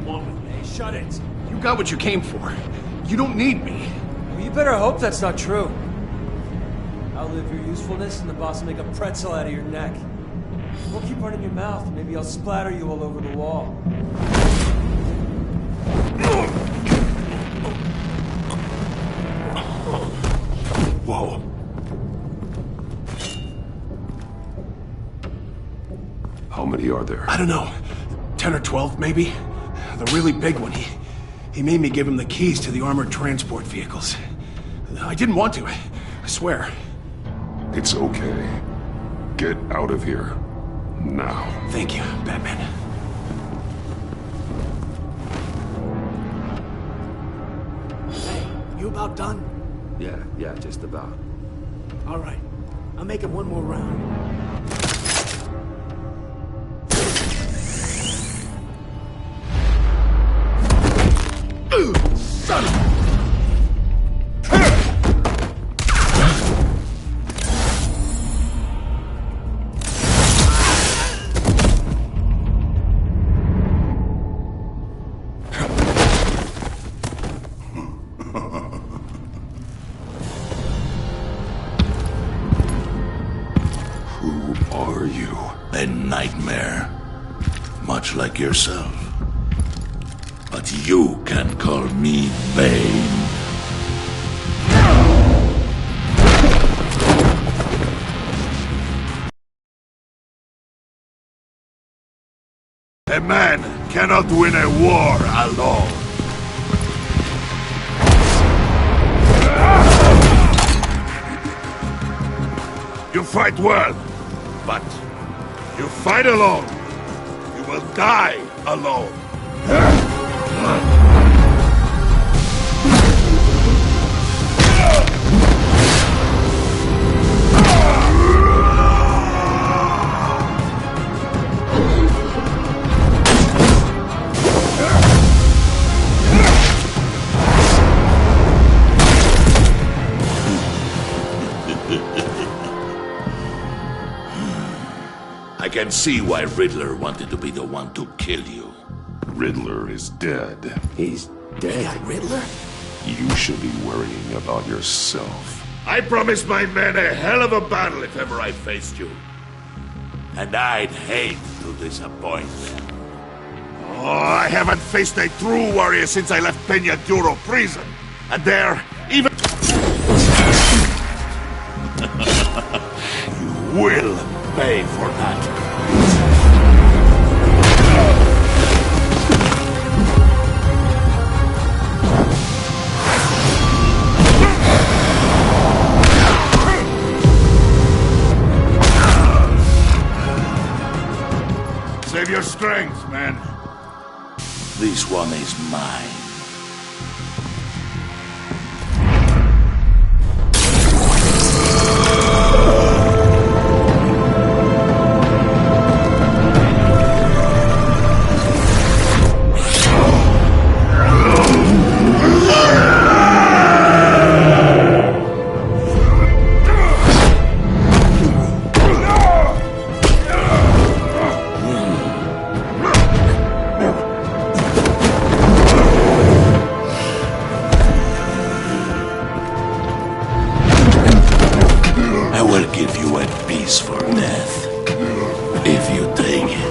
want with me. Hey, shut it. You got what you came for. You don't need me. Well, you better hope that's not true. Outlive your usefulness and the boss will make a pretzel out of your neck. Don't keep running your mouth. Maybe I'll splatter you all over the wall. Whoa. How many are there? I don't know. 10 or 12, maybe? The really big one, he made me give him the keys to the armored transport vehicles. I didn't want to, I swear. It's okay. Get out of here. Now. Thank you, Batman. Hey, you about done? Yeah, just about. All right. I'll make it one more round. Son of a... Who are you? A nightmare. Much like yourself. But you can call me Bane. A man cannot win a war alone. You fight well, but you fight alone. You will die alone. I can see why Riddler wanted to be the one to kill you. Riddler is dead. He's You dead. got Riddler? You should be worrying about yourself. I promised my men a hell of a battle if ever I faced you. And I'd hate to disappoint them. Oh, I haven't faced a true warrior since I left Peña Duro prison. And there, even... You will pay for that. Save your strength, man. This one is mine. I will give you a piece for death, if you take it.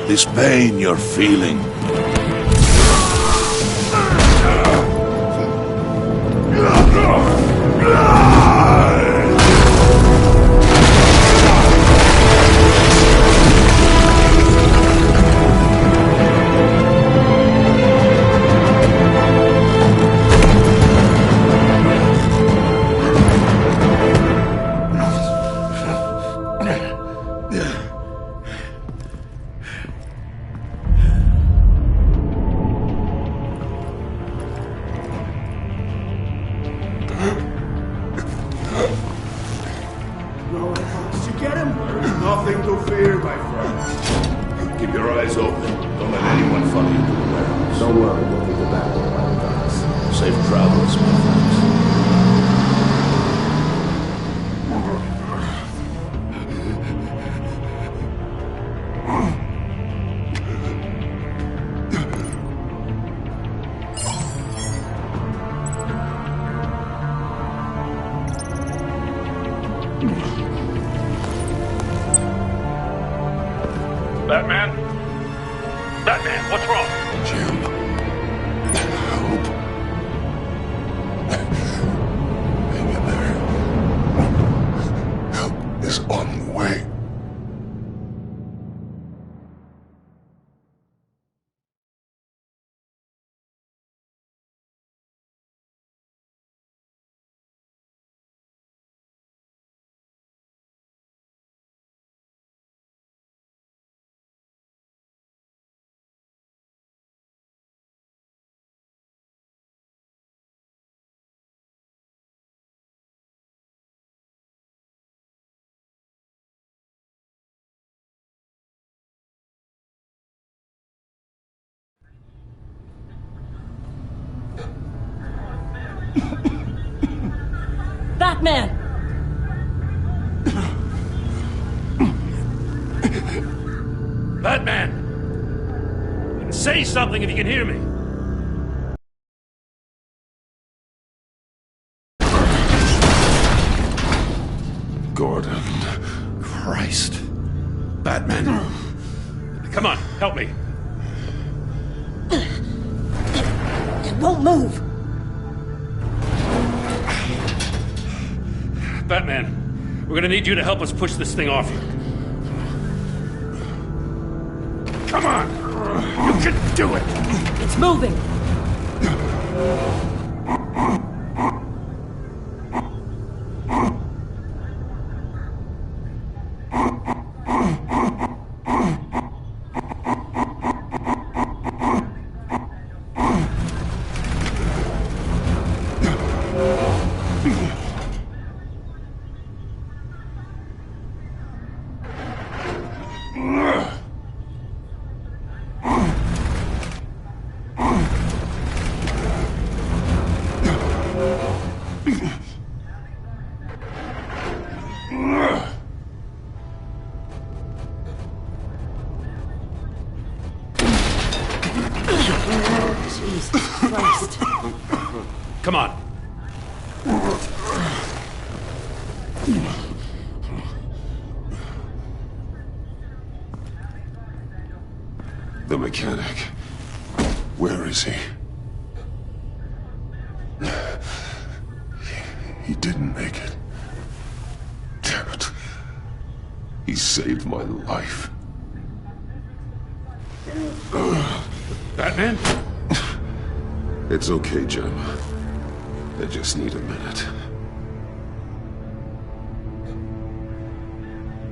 This pain you're feeling. nothing to fear, my friend. Keep your eyes open. Don't let anyone follow you to the warehouse. Don't worry, we'll be back with my guns. Safe travels, my friends. Batman? Batman, what's wrong? Jim. Help. Hang in there. Help is on the way. Batman! Batman! Say something if you can hear me. Gordon. Christ. Batman. Come on, help me. It won't move! Batman, we're gonna need you to help us push this thing off you. Come on! You can do it! It's moving! Jesus Christ. Come on. The mechanic. Where is he? He didn't make it. Damn it. He saved my life. Batman? It's okay, Jim. I just need a minute.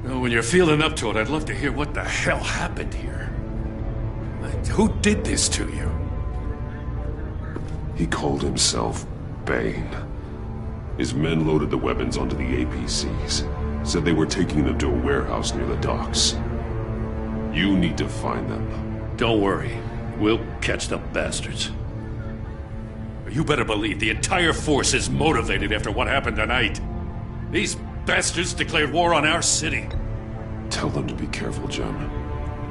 Well, when you're feeling up to it, I'd love to hear what the hell happened here. Like, who did this to you? He called himself Bane. His men loaded the weapons onto the APCs. Said they were taking them to a warehouse near the docks. You need to find them. Don't worry. We'll catch the bastards. You better believe the entire force is motivated after what happened tonight. These bastards declared war on our city. Tell them to be careful, Jim.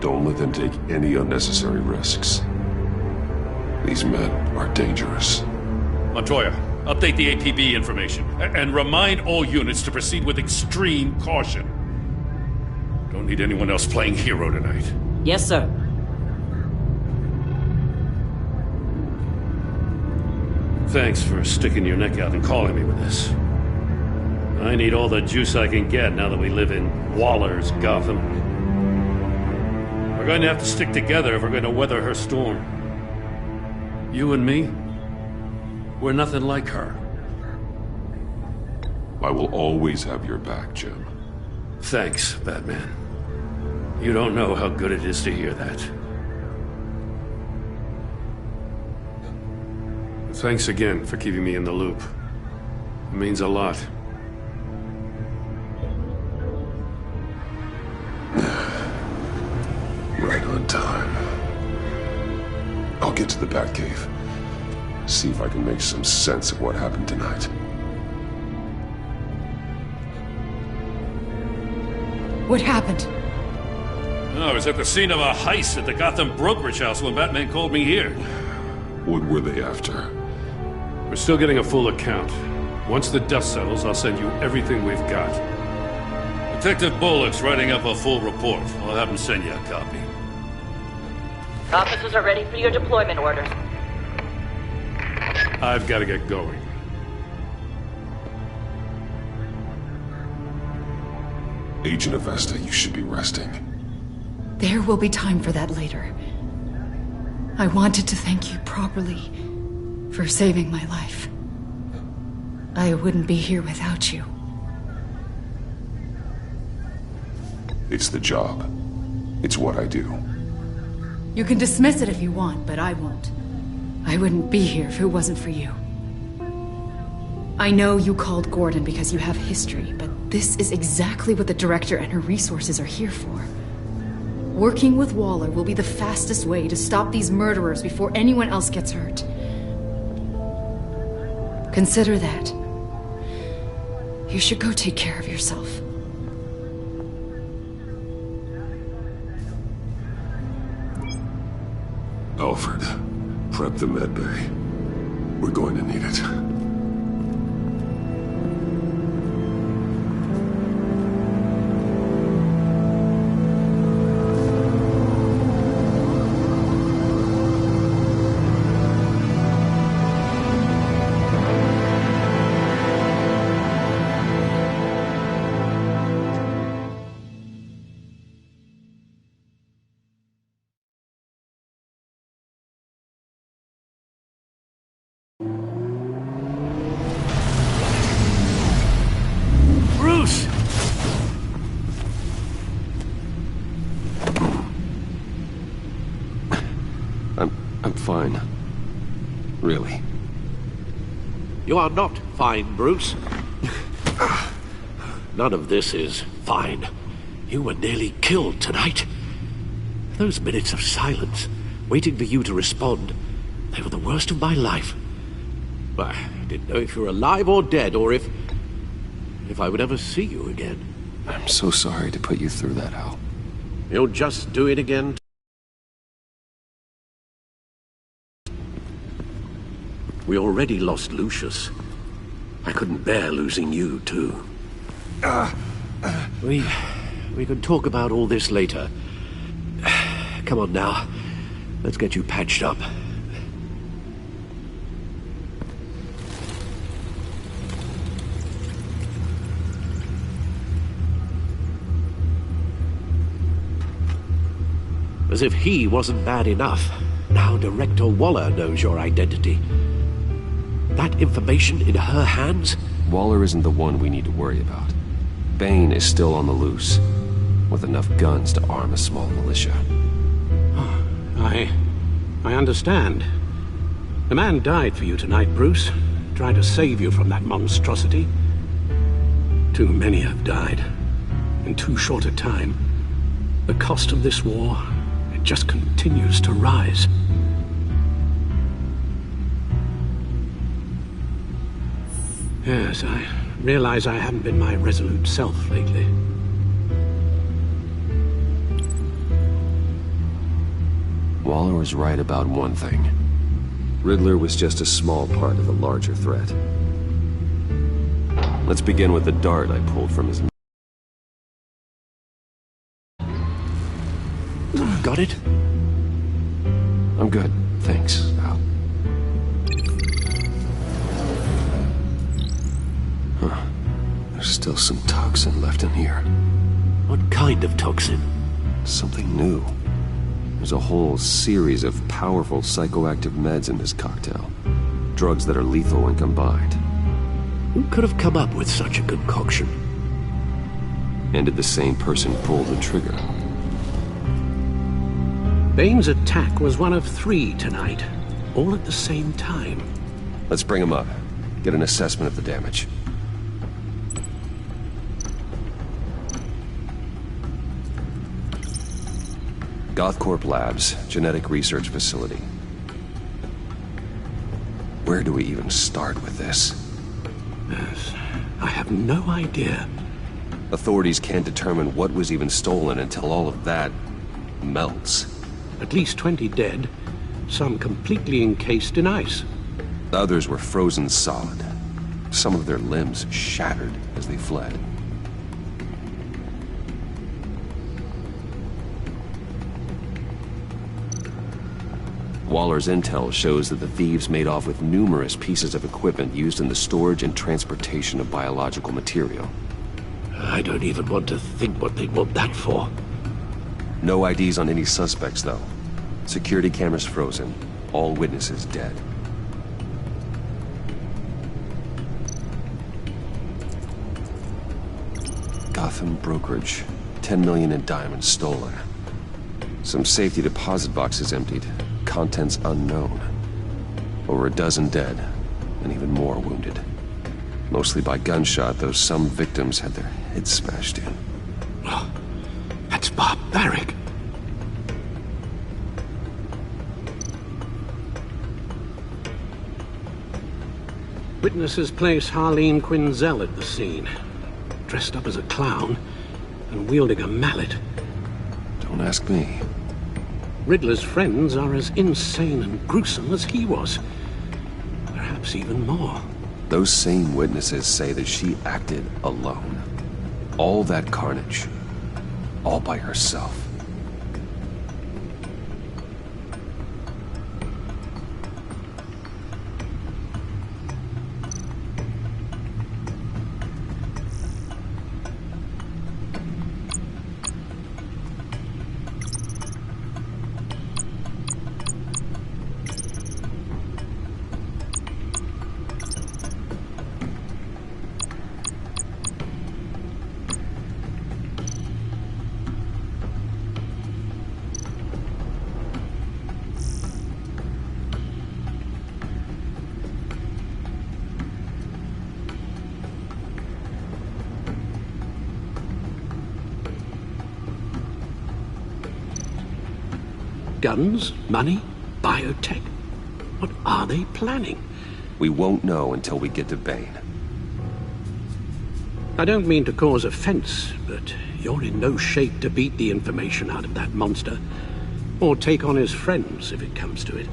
Don't let them take any unnecessary risks. These men are dangerous. Montoya, update the APB information. And remind all units to proceed with extreme caution. Don't need anyone else playing hero tonight. Yes, sir. Thanks for sticking your neck out and calling me with this. I need all the juice I can get now that we live in Waller's Gotham. We're going to have to stick together if we're going to weather her storm. You and me, we're nothing like her. I will always have your back, Jim. Thanks, Batman. You don't know how good it is to hear that. Thanks again for keeping me in the loop. It means a lot. right on time. I'll get to the Batcave. See if I can make some sense of what happened tonight. What happened? I was at the scene of a heist at the Gotham brokerage house when Batman called me here. What were they after? We're still getting a full account. Once the dust settles, I'll send you everything we've got. Detective Bullock's writing up a full report. I'll have him send you a copy. Officers are ready for your deployment orders. I've got to get going. Agent Avesta, you should be resting. There will be time for that later. I wanted to thank you properly for saving my life. I wouldn't be here without you. It's the job. It's what I do. You can dismiss it if you want, but I won't. I wouldn't be here if it wasn't for you. I know you called Gordon because you have history, but this is exactly what the director and her resources are here for. Working with Waller will be the fastest way to stop these murderers before anyone else gets hurt. Consider that. You should go take care of yourself. Alfred, prep the med bay. We're going to need it. Bruce! I'm fine. Really. You are not fine, Bruce. None of this is fine. You were nearly killed tonight. Those minutes of silence, waiting for you to respond, they were the worst of my life. I didn't know if you were alive or dead, or if I would ever see you again. I'm so sorry to put you through that, Al. You'll just do it again. We already lost Lucius. I couldn't bear losing you, too. We can talk about all this later. Come on now. Let's get you patched up. As if he wasn't bad enough. Now Director Waller knows your identity. That information in her hands? Waller isn't the one we need to worry about. Bane is still on the loose, with enough guns to arm a small militia. I understand. The man died for you tonight, Bruce. Trying to save you from that monstrosity. Too many have died. In too short a time. The cost of this war, it just continues to rise. Yes, I realize I haven't been my resolute self lately. Waller was right about one thing. Riddler was just a small part of the larger threat. Let's begin with the dart I pulled from his... Got it? I'm good, thanks, Al. Huh. There's still some toxin left in here. What kind of toxin? Something new. There's a whole series of powerful psychoactive meds in this cocktail. Drugs that are lethal when combined. Who could have come up with such a concoction? And did the same person pull the trigger? Bane's attack was one of 3 tonight, all at the same time. Let's bring him up. Get an assessment of the damage. Gothcorp Labs, genetic research facility. Where do we even start with this? Yes, I have no idea. Authorities can't determine what was even stolen until all of that melts. At least 20 dead, some completely encased in ice. Others were frozen solid. Some of their limbs shattered as they fled. Waller's intel shows that the thieves made off with numerous pieces of equipment used in the storage and transportation of biological material. I don't even want to think what they'd want that for. No IDs on any suspects, though. Security cameras frozen. All witnesses dead. Gotham brokerage. 10 million in diamonds stolen. Some safety deposit boxes emptied. Contents unknown. Over a dozen dead, and even more wounded. Mostly by gunshot, though some victims had their heads smashed in. Oh, that's barbaric. Witnesses place Harleen Quinzel at the scene, dressed up as a clown and wielding a mallet. Don't ask me. Riddler's friends are as insane and gruesome as he was. Perhaps even more. Those same witnesses say that she acted alone. All that carnage. All by herself. Guns, money, biotech. What are they planning? We won't know until we get to Bane. I don't mean to cause offense, but you're in no shape to beat the information out of that monster, or take on his friends if it comes to it.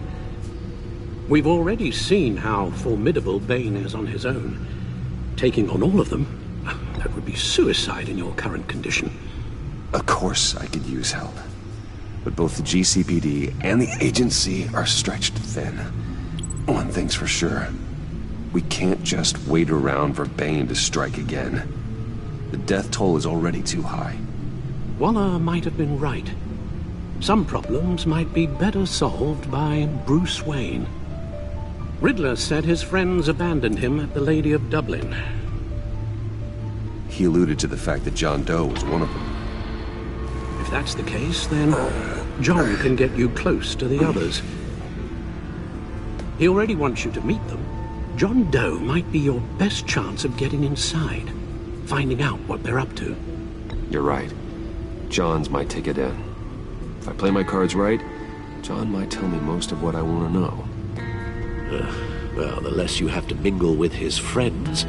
We've already seen how formidable Bane is on his own. Taking on all of them, that would be suicide in your current condition. Of course I could use help. But both the GCPD and the agency are stretched thin. One thing's for sure. We can't just wait around for Bane to strike again. The death toll is already too high. Waller might have been right. Some problems might be better solved by Bruce Wayne. Riddler said his friends abandoned him at the Lady of Dublin. He alluded to the fact that John Doe was one of them. If that's the case, then John can get you close to the others. He already wants you to meet them. John Doe might be your best chance of getting inside, finding out what they're up to. You're right. John's my ticket in. If I play my cards right, John might tell me most of what I want to know. Well, the less you have to mingle with his friends,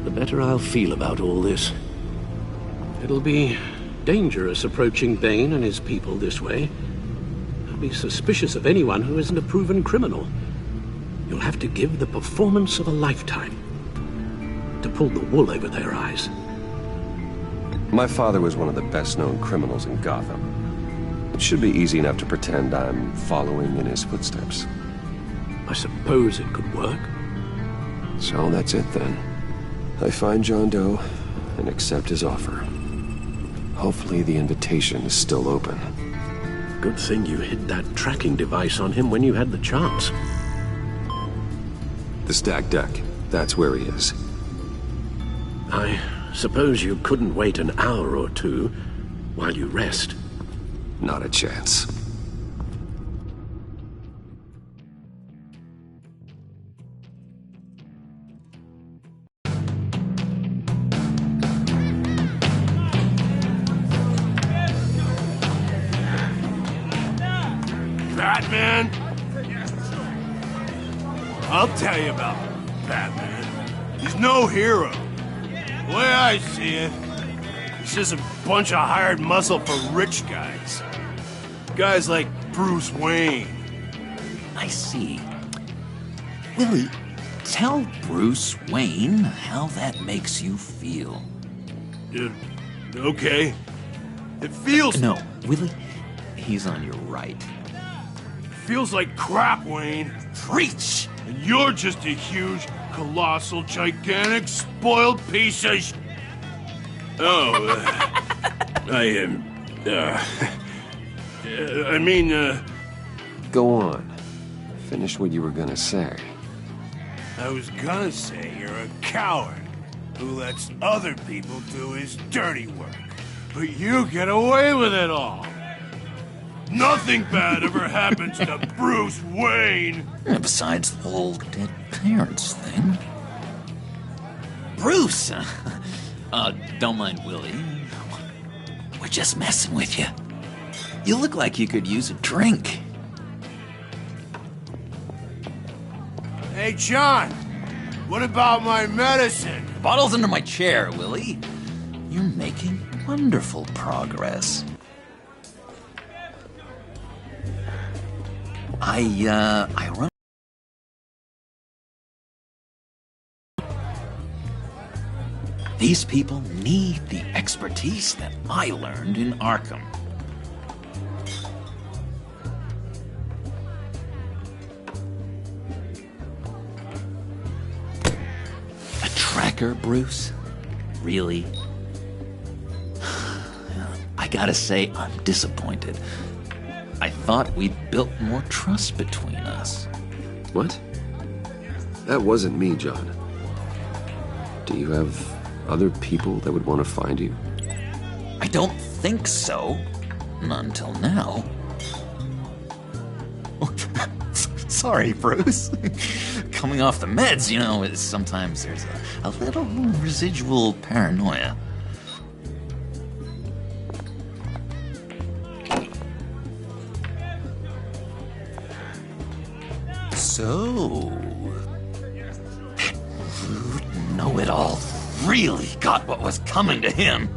the better I'll feel about all this. It'll be dangerous approaching Bane and his people this way. I'll be suspicious of anyone who isn't a proven criminal. You'll have to give the performance of a lifetime to pull the wool over their eyes. My father was one of the best-known criminals in Gotham. It should be easy enough to pretend I'm following in his footsteps. I suppose it could work. So that's it then. I find John Doe and accept his offer. Hopefully the invitation is still open. Good thing you hid that tracking device on him when you had the chance. The stacked deck. That's where he is. I suppose you couldn't wait an hour or two while you rest? Not a chance. Batman? I'll tell you about Batman. He's no hero. The way I see it, he's just a bunch of hired muscle for rich guys. Guys like Bruce Wayne. I see. Willie, tell Bruce Wayne how that makes you feel. Okay. It feels... No, Willie, he's on your right. Feels like crap, Wayne. Preach! And you're just a huge, colossal, gigantic, spoiled piece of sh... Oh, I mean, Go on. Finish what you were gonna say. I was gonna say you're a coward who lets other people do his dirty work. But you get away with it all. Nothing bad ever happens to Bruce Wayne. And besides the whole dead parents thing. Bruce! Don't mind Willie. We're just messing with you. You look like you could use a drink. Hey, John. What about my medicine? The bottle's under my chair, Willie. You're making wonderful progress. I run... These people need the expertise that I learned in Arkham. A tracker, Bruce? Really? I gotta say, I'm disappointed. I thought we'd built more trust between us. What? That wasn't me, John. Do you have other people that would want to find you? I don't think so. Not until now. Sorry, Bruce. Coming off the meds, you know, sometimes there's a little residual paranoia. So, that rude know-it-all really got what was coming to him.